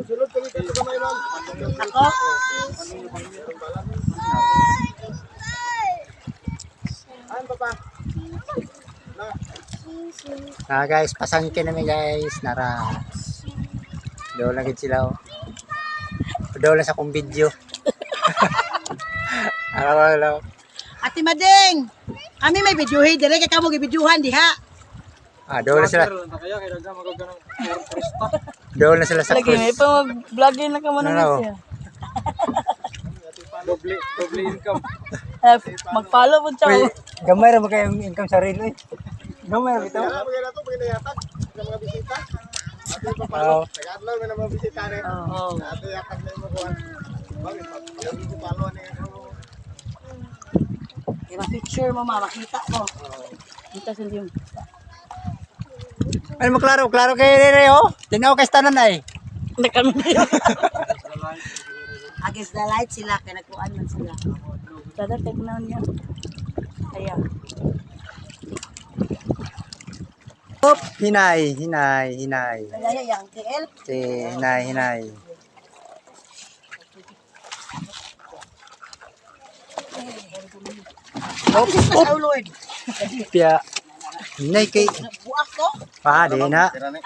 Sulod kami ka kamay ma'am. Ako? Ayan papa. Guys, pasangkin namin guys. Nara. Doon lang sila oh. Doon lang sa kong video. Araw-araw. Ate Mading, kami may videohin. Dire kay kamo gi-videohan diha. Doon lang sila. Doon lang sila sa Lagi may pa mag-vlogging na ka mo Ano? siya. Doble income. Mag-follow po siya. Uy, gamay ra ba kayong income sa reel eh. Gamay ra bitaw. Kaya mga nato pag nayatag sa mga bisita. Ate papa. Oo. Tagadlaw na mga bisita rin. Oo. Ate yakag na mo kuan. Bakit pag ko palo ni ano. Kaya picture mo makita mo. Kita sa yung. Ano mo klaro kay Rere oh. Tinaw kay tanan ay. Nakami na yun. Against the light sila kay nagkuan man sila. Tada, take na niya. Ayan. Hop, hinay. Kaya yang TL. Hinay. Oh Lord. Pia. Hinay kay Buak ko. pa di na. Tira ni.